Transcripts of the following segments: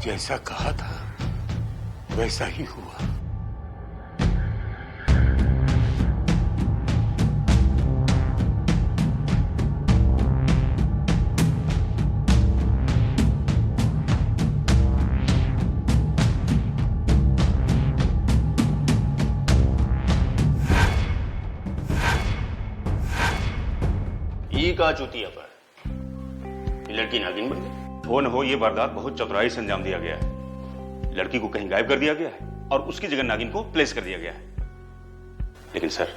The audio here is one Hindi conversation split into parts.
जैसा कहा था वैसा ही हुआ। का चुतिया पर लड़की नागिन बन गई। हो न हो ये वारदात बहुत चतुराई से अंजाम दिया गया है। लड़की को कहीं गायब कर दिया गया है और उसकी जगह नागिन को प्लेस कर दिया गया है। लेकिन सर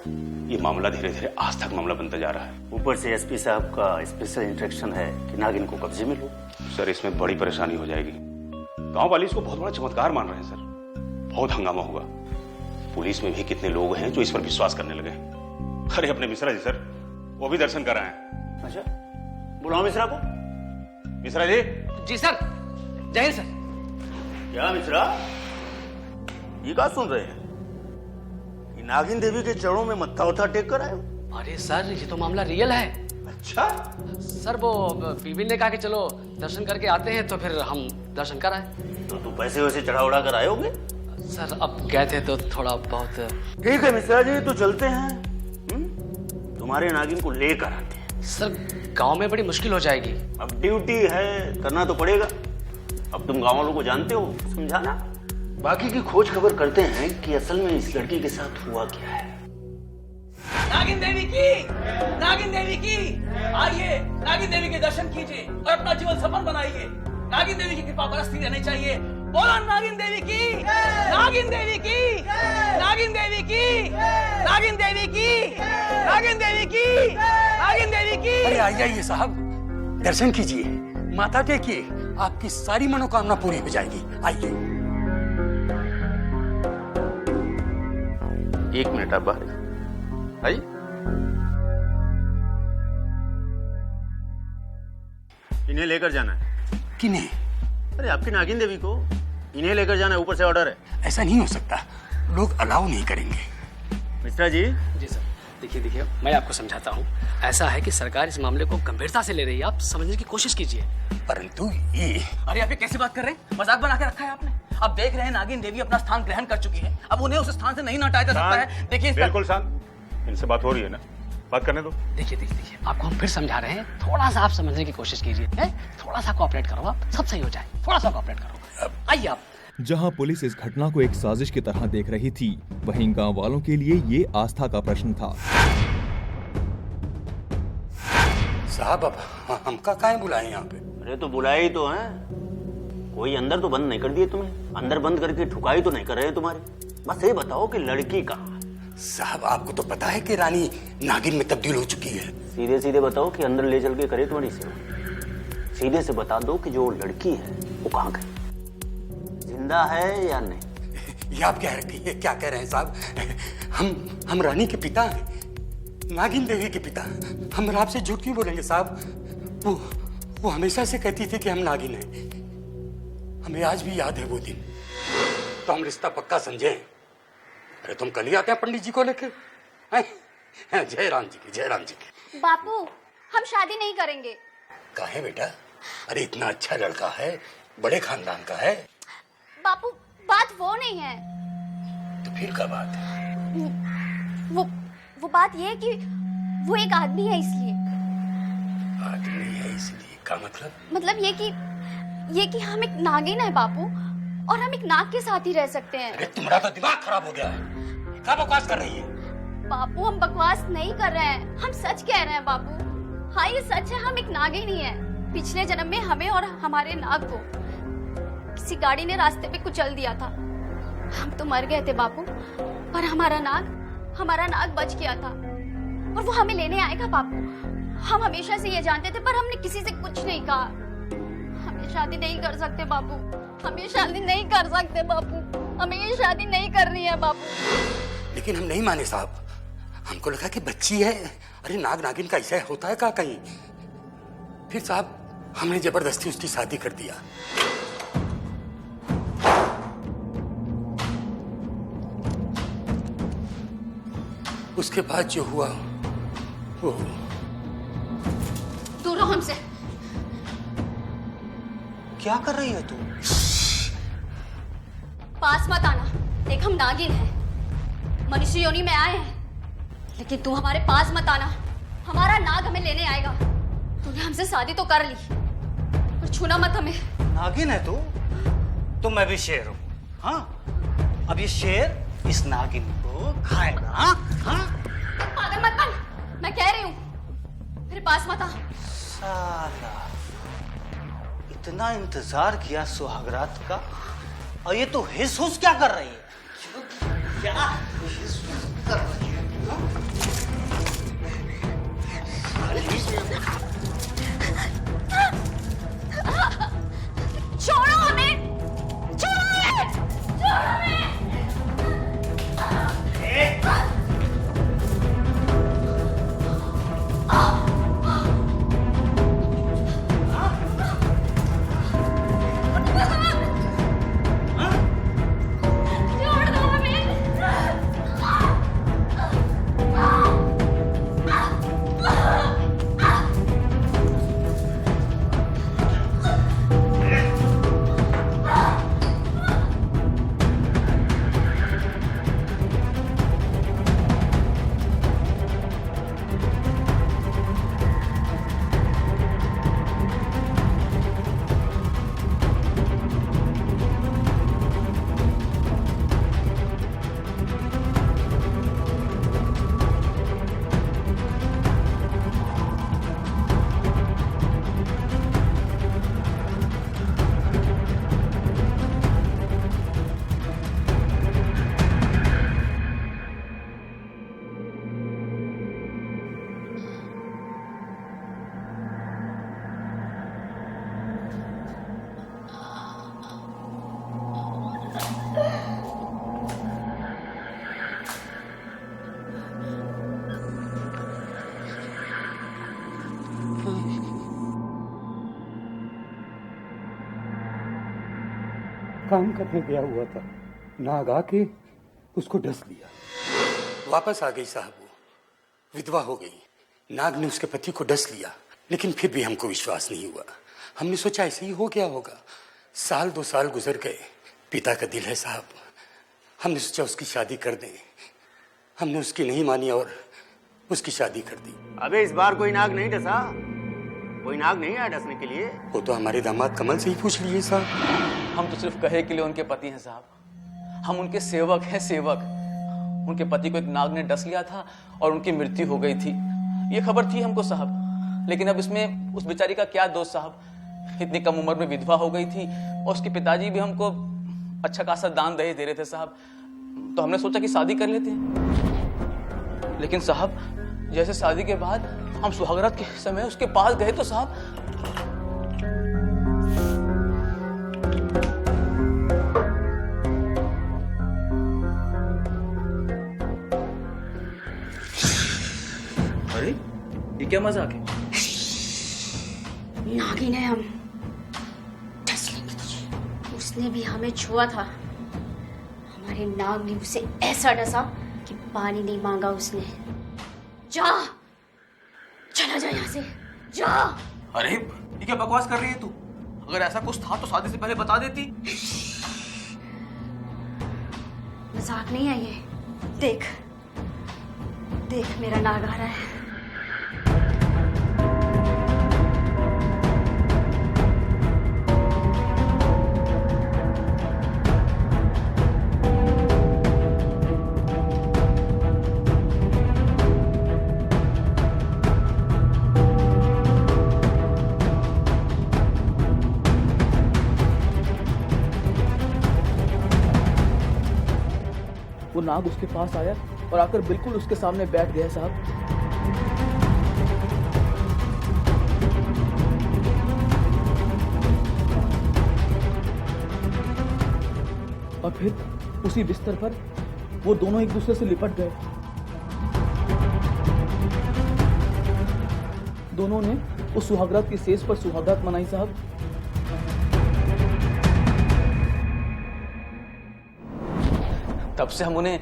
ये मामला धीरे धीरे आज तक मामला बनता जा रहा है। ऊपर से एसपी साहब का स्पेशल इंस्ट्रक्शन है कि नागिन को कब्जे में लो। सर इसमें बड़ी परेशानी हो जाएगी। गांव वाले इसको बहुत बड़ा चमत्कार मान रहे हैं सर। बहुत हंगामा होगा। पुलिस में भी कितने लोग हैं जो इस पर विश्वास करने लगे। अरे अपने मिश्रा जी सर वो भी दर्शन कर रहे हैं। अच्छा बुलाओ मिश्रा को। मिश्रा जी। जी सर। जय हिंद सर। क्या मिश्रा ये क्या सुन रहे हैं? ये नागिन देवी के चरणों में मत्था उठा टेक कर आए हो? अरे सर ये तो मामला रियल है। अच्छा सर वो बीबी ने कहा कि चलो दर्शन करके आते हैं तो फिर हम दर्शन कर आए। तो तू पैसे वैसे चढ़ा उड़ा कर आए होंगे? सर अब गए थे तो थोड़ा बहुत। ठीक है मिश्रा जी तो चलते हैं। तुम्हारे नागिन को लेकर आते हैं। सर गांव में बड़ी मुश्किल हो जाएगी। अब ड्यूटी है करना तो पड़ेगा। अब तुम गांव वालों को जानते हो समझाना। बाकी की खोज खबर करते हैं कि असल में इस लड़की के साथ हुआ क्या है। नागिन देवी की आइए नागिन देवी के दर्शन कीजिए और अपना जीवन सफल बनाइए। नागिन देवी की कृपा बरसती रहनी चाहिए। बोलो नागिन देवी की, नागिन देवी की, नागिन देवी की, नागिन देवी की, नागिन देवी की, नागिन देवी की। अरे आइए साहब दर्शन कीजिए, माथा टेकिए, आपकी सारी मनोकामना पूरी हो जाएगी। आइए। 1 मिनट आप बाहर आइए। इन्हें लेकर जाना है। किन्हें? अरे आपकी नागिन देवी को इन्हें लेकर जाना है। ऊपर से ऑर्डर है। ऐसा नहीं हो सकता, लोग अलाउ नहीं करेंगे। मिश्रा जी। जी सर देखिए मैं आपको समझाता हूँ। ऐसा है कि सरकार इस मामले को गंभीरता से ले रही है। आप समझने की कोशिश कीजिए। परंतु ये अरे आप ये कैसी बात कर रहे हैं? मजाक बना के रखा है आपने। अब देख रहे हैं नागिन देवी अपना स्थान ग्रहण कर चुकी है। अब उन्हें उस स्थान से नहीं हटाया जा सकता है। देखिए बिल्कुल शांत। इनसे बात हो रही है ना, बात करने दो। देखिए आपको हम फिर समझा रहे हैं। थोड़ा सा आप समझने की कोशिश कीजिए। थोड़ा सा कोऑपरेट करो, आप सब सही हो जाए। थोड़ा सा कोऑपरेट करो। आइए आप। जहां पुलिस इस घटना को एक साजिश की तरह देख रही थी, वहीं गांव वालों के लिए ये आस्था का प्रश्न था। साहब अब हमका काहे बुलाए यहाँ पे? अरे तो बुलाए ही तो हैं। कोई अंदर तो बंद नहीं कर दिए तुम्हें? अंदर बंद करके ठुकाई तो नहीं कर रहे तुम्हारे? बस ये बताओ कि लड़की कहाँ? साहब आपको तो पता है कि रानी नागिन में तब्दील हो चुकी है। सीधे सीधे बताओ कि अंदर ले चल के करे तुम्हारी सेवा। सीधे से बता दो कि जो लड़की है वो कहाँ गई, जिंदा है या नहीं? ये आप क्या कह रहे हैं साहब? हम रानी के पिता हैं, नागिन देवी के पिता। हम आपसे झूठ क्यों बोलेंगे साहब? वो हमेशा से कहती थी कि हम नागिन हैं। हमें आज भी याद है वो दिन। तो हम रिश्ता पक्का समझे। अरे तुम कल ही आते हैं पंडित जी को लेके। जय राम जी की। बापू हम शादी नहीं करेंगे। काहे बेटा? अरे इतना अच्छा लड़का है, बड़े खानदान का है। बापू बात वो नहीं है। तो फिर क्या बात है? वो बात ये है कि वो एक आदमी है इसलिए। आदमी है इसलिए? क्या मतलब? मतलब ये कि हम एक नागिन है बापू, और हम एक नाग के साथ ही रह सकते हैं। अरे तुम्हारा तो दिमाग खराब हो गया है। क्या बकवास कर रही है? बापू हम बकवास नहीं कर रहे हैं, हम सच कह रहे हैं बापू। हाँ ये सच है, हम एक नागिन ही है। पिछले जन्म में हमें और हमारे नाग को किसी गाड़ी ने रास्ते पे कुचल दिया था। हम तो मर गए थे बापू, पर हमारा नाग बच गया था और वो हमें लेने आएगा बापू। हम हमेशा से ये जानते थे, पर हमने किसी से कुछ नहीं कहा। हमें शादी नहीं कर सकते बापू, हमें शादी नहीं कर सकते बापू, हमें ये शादी नहीं करनी है बापू। लेकिन हम नहीं माने साहब, हमको लगा कि बच्ची है। अरे नाग नागिन का ऐसा होता है क्या कहीं? फिर साहब हमने जबरदस्ती उसकी शादी कर दिया। उसके बाद जो हुआ वो। दूर रहो हमसे। क्या कर रही है तू? पास मत आना। देख हम नागिन हैं, मनुष्य योनि में आए हैं, लेकिन तू हमारे पास मत आना। हमारा नाग हमें लेने आएगा। तूने हमसे शादी तो कर ली, पर छूना मत हमें। नागिन है तू? तो मैं भी शेर हूँ। हाँ, अब ये शेर इस नागिन को खाएगा। हाँ हाँ, पागल मत बन, मैं कह रही हूँ मेरे पास मत आ। साला, इतना इंतजार किया सुहागरात का, और ये तो हिस हुस क्या कर रही है? क्या हिस हुस कर रही है? छोड़ो हमें, छोड़ो हमें, छोड़ो हमें। छोड़ दो हमें। काम करने गया हुआ था, नाग आके उसको डस लिया। वापस आ गई साहब, वो विधवा हो गई। नाग ने उसके पति को डस लिया, लेकिन फिर भी हमको विश्वास नहीं हुआ। हमने सोचा ऐसे ही हो गया होगा। 1-2 साल गुजर गए। पिता का दिल है साहब, हमने सोचा उसकी शादी कर दें। हमने उसकी नहीं मानी और उसकी शादी कर दी। अबे इस बार कोई नाग नहीं डसा, कोई नाग नहीं आया डसने के लिए। वो तो हमारे दामाद कमल से ही पूछ लिए साहब। हम तो सिर्फ कहे के लिए उनके पति हैं साहब, हम उनके सेवक हैं, सेवक। उनके पति को एक नाग ने डस लिया था और उनकी मृत्यु हो गई थी, ये खबर थी हमको साहब। लेकिन अब इसमें उस बेचारी का क्या दोष साहब, इतनी कम उम्र में विधवा हो गई थी और उसके पिताजी भी हमको अच्छा खासा दान दहेज दे रहे थे साहब। तो हमने सोचा कि शादी कर लेते हैं। लेकिन साहब जैसे शादी के बाद हम सुहागरात के समय उसके पास गए तो साहब अरे ये क्या मजाक है? नागिन है हम, डस लेंगे तुझे। उसने भी हमें छुआ था, हमारे नाग ने उसे ऐसा डसा कि पानी नहीं मांगा उसने। जा, चला जा यहाँ से, जा। अरे ये क्या बकवास कर रही है तू? अगर ऐसा कुछ था तो शादी से पहले बता देती। मजाक नहीं है ये। देख देख मेरा नाग आ रहा है। वो नाग उसके पास आया और आकर बिल्कुल उसके सामने बैठ गया साहब। और फिर उसी बिस्तर पर वो दोनों एक दूसरे से लिपट गए। दोनों ने उस सुहागरात की सेज पर सुहागरात मनाई साहब। तब से हम उन्हें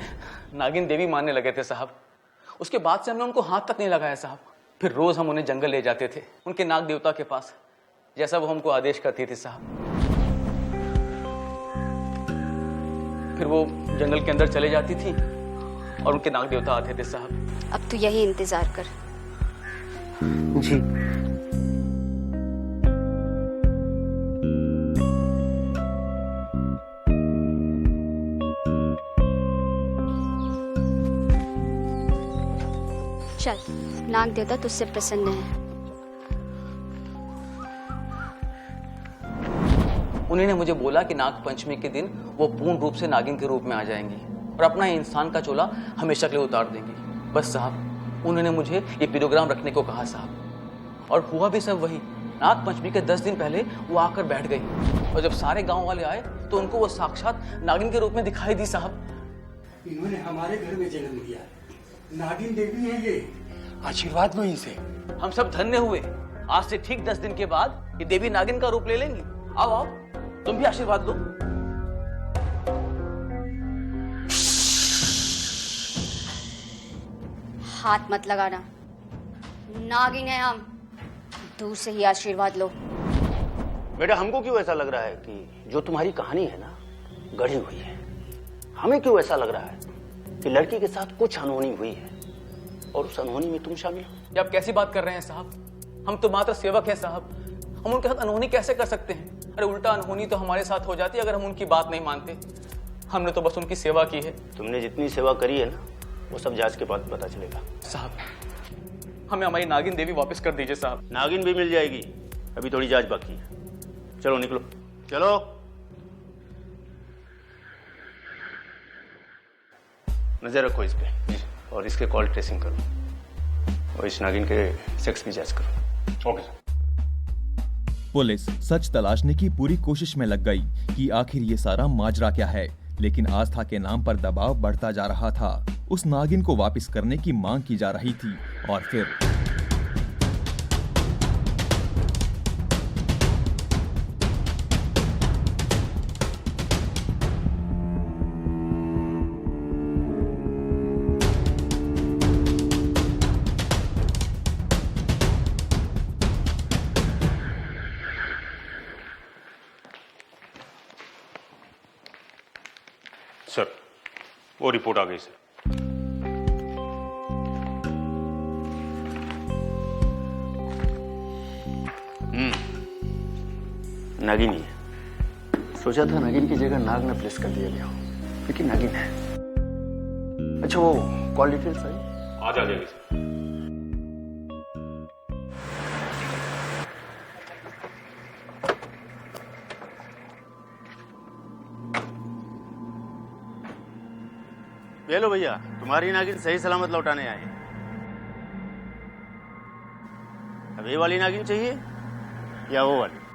नागिन देवी मानने लगे थे साहब। उसके बाद से हमने उनको हाथ तक नहीं लगाया साहब। फिर रोज हम उन्हें जंगल ले जाते थे, उनके नाग देवता के पास, जैसा वो हमको आदेश करती थी साहब। फिर वो जंगल के अंदर चले जाती थी और उनके नाग देवता आते थे साहब। अब तो यही इंतजार कर। जी। चल, नाग देवता तुझसे प्रसन्न है। उन्होंने मुझे बोला कि नाग पंचमी के दिन वो पूर्ण रूप से नागिन के रूप में आ जाएंगी और अपना ये इंसान का चोला हमेशा के लिए उतार देंगी। बस साहब, उन्होंने मुझे ये पिरोग्राम रखने को कहा साहब, और हुआ भी सब वही। नाग पंचमी के 10 दिन पहले वो आकर बैठ गई और जब सारे गांव वाले आए तो उनको वो साक्षात नागिन के रूप में दिखाई दी साहब। इन्होंने हमारे घर में जन्म लिया, नागिन देवी है ये, आशीर्वाद लो इनसे। हम सब धन्य हुए। आज से ठीक 10 दिन के बाद ये देवी नागिन का रूप ले लेंगी। आओ आओ, तुम भी आशीर्वाद लो। हाथ मत लगाना, नागिन है हम, दूर से ही आशीर्वाद लो। बेटा, हमको क्यों ऐसा लग रहा है कि जो तुम्हारी कहानी है ना, गढ़ी हुई है। हमें क्यों ऐसा लग रहा है कि लड़की के साथ कुछ अनहोनी हुई है और उस अनहोनी में तुम शामिल हो। ये आप कैसी बात कर रहे हैं साहब? हम तो मात्र सेवक हैं साहब, हम उनके साथ अनहोनी कैसे कर सकते हैं? अरे उल्टा अनहोनी तो हमारे साथ हो जाती अगर हम उनकी बात नहीं मानते। हमने तो बस उनकी सेवा की है। तुमने जितनी सेवा करी है ना, वो सब जांच के बाद पता चलेगा। साहब, हमें हमारी नागिन देवी वापस कर दीजिए साहब। नागिन भी मिल जाएगी, अभी थोड़ी जांच बाकी है। चलो निकलो, चलो। नजर रखो इस पे और इसके कॉल ट्रेसिंग करो और इस नागिन के सेक्स की जांच करो। Okay sir. पुलिस सच तलाशने की पूरी कोशिश में लग गई कि आखिर ये सारा माजरा क्या है, लेकिन आस्था के नाम पर दबाव बढ़ता जा रहा था। उस नागिन को वापस करने की मांग की जा रही थी और फिर सर, वो रिपोर्ट आ गई सर। नागिन ही है। सोचा था नागिन की जगह नाग ने प्लेस कर दिया गया हो, लेकिन नागिन है। अच्छा, वो कॉल डिटेल्स आई? आज आ जाएगी सर। ये लो भैया, तुम्हारी नागिन सही सलामत लौटाने आए। अब ये वाली नागिन चाहिए या वो वाली?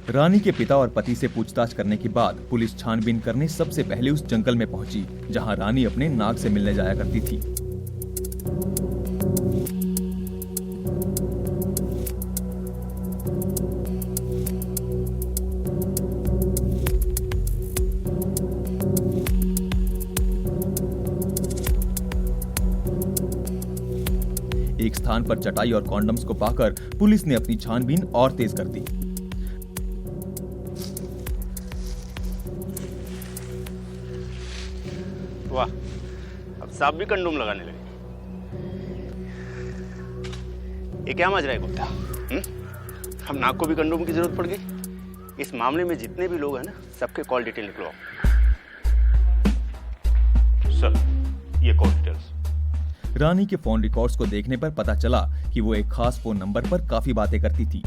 रानी के पिता और पति से पूछताछ करने के बाद पुलिस छानबीन करने सबसे पहले उस जंगल में पहुंची जहां रानी अपने नाग से मिलने जाया करती थी। एक स्थान पर चटाई और कॉन्डम्स को पाकर पुलिस ने अपनी छानबीन और तेज कर दी। वाह, अब सांप भी कंडोम लगाने लगे। ये क्या माजरा है गुप्ता? हम नाग को भी कंडोम की जरूरत पड़ गई। इस मामले में जितने भी लोग हैं ना, सबके कॉल डिटेल निकलो। सर, ये कॉल डिटेल्स। रानी के फोन रिकॉर्ड्स को देखने पर पता चला कि वो एक खास फोन नंबर पर काफी बातें करती थी।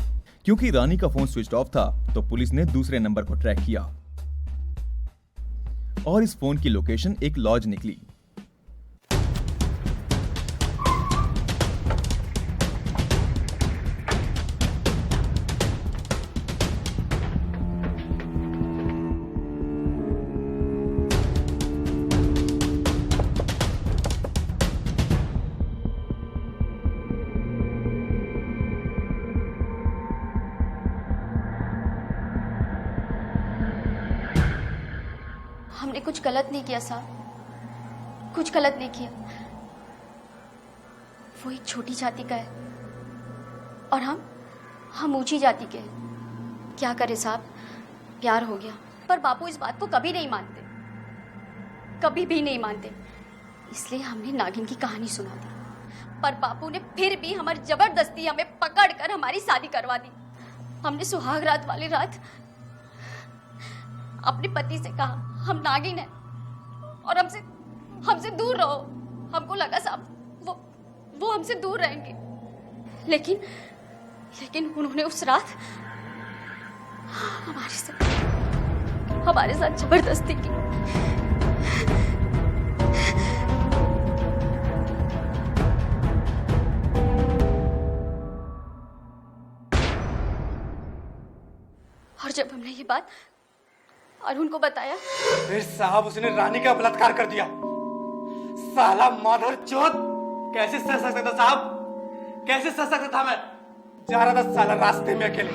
क्योंकि रानी का फोन स्विच ऑफ था, तो पुलिस ने दूसरे नंबर को ट्रैक किया और इस फोन की लोकेशन एक लॉज निकली। हमने कुछ गलत नहीं किया साहब, कुछ गलत नहीं किया। वो एक छोटी जाति का है और हम ऊंची जाति के हैं। क्या करें साहब, प्यार हो गया। पर बापू इस बात को कभी नहीं मानते, कभी भी नहीं मानते। इसलिए हमने नागिन की कहानी सुना दी, पर बापू ने फिर भी हमारी जबरदस्ती हमें पकड़कर हमारी शादी करवा दी। हमने सुहाग रात वाली रात अपने पति से कहा हम नागिन हैं और हमसे दूर रहो। हमको लगा साहब वो हमसे दूर रहेंगे, लेकिन उन्होंने उस रात हमारे साथ जबरदस्ती की। और जब हमने ये बात अरुण को बताया, फिर साहब उसने रानी का बलात्कार कर दिया। साला माधर चौथ, कैसे सह सकता था साहब, कैसे सह सकता था। मैं जा रहा था साला रास्ते में अकेले।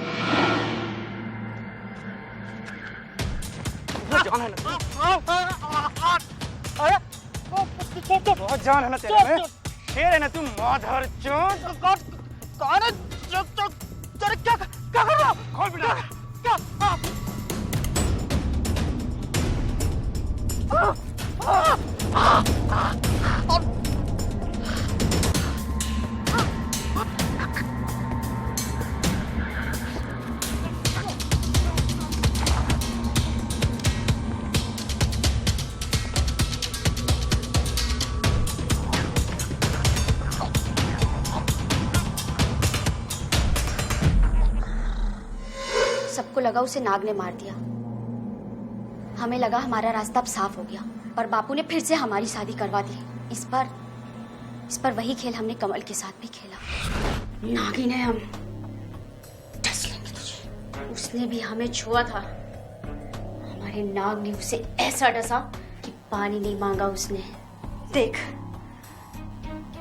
बहुत जान है ना तेरे में, शेर है ना तू माधर चौथ। क्या कर रहा हो? खोल बेटा, क्या? सबको लगा उसे नाग ने मार दिया। हमें लगा हमारा रास्ता अब साफ हो गया, पर बापू ने फिर से हमारी शादी करवा दी। इस पर वही खेल हमने कमल के साथ भी खेला। नागिन है हम, डस लेंगे तुझे। उसने भी हमें छुआ था, हमारे नाग ने उसे ऐसा डसा कि पानी नहीं मांगा उसने।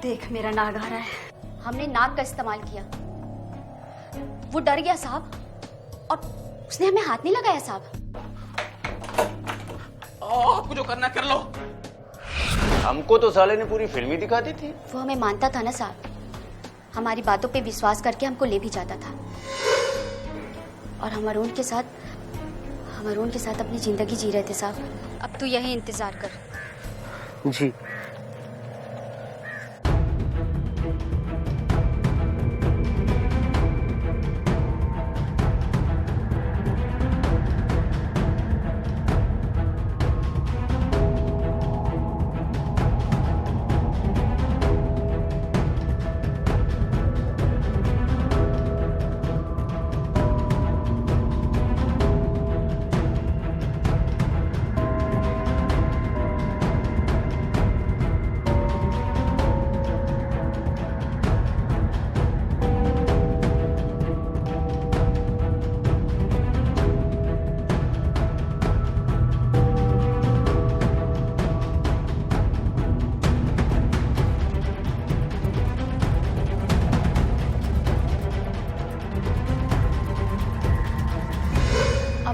देख मेरा नाग आ रहा है। हमने नाग का इस्तेमाल किया, वो डर गया साहब, और उसने हमें हाथ नहीं लगाया साहब। आपको जो करना कर लो। हमको तो साले ने पूरी फिल्म ही दिखा दी थी। वो हमें मानता था ना साहब, हमारी बातों पे विश्वास करके हमको ले भी जाता था। और हम अरुण के साथ अपनी जिंदगी जी रहे थे साहब। अब तू यही इंतजार कर। जी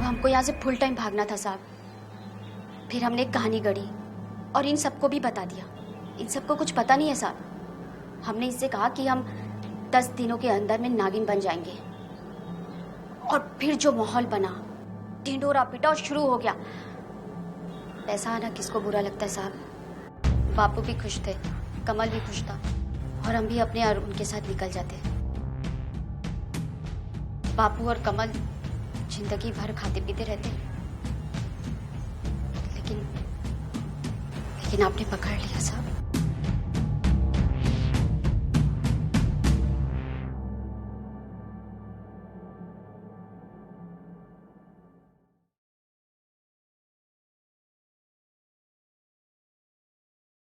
हमको यहाँ से फुल टाइम भागना था साहब। फिर हमने एक कहानी गढ़ी और इन सबको भी बता दिया। इन सबको कुछ पता नहीं है साहब। हमने इससे कहा कि हम 10 दिनों के अंदर में नागिन बन जाएंगे। और फिर जो माहौल बना, ढिंढोरा पिटाव शुरू हो गया। पैसा आना किसको बुरा लगता है साहब। बापू भी खुश थे, कमल भी खुश था, और हम भी अपने अरुण के साथ निकल जाते। बापू और कमल जिंदगी भर खाते पीते रहते, लेकिन आपने पकड़ लिया साहब।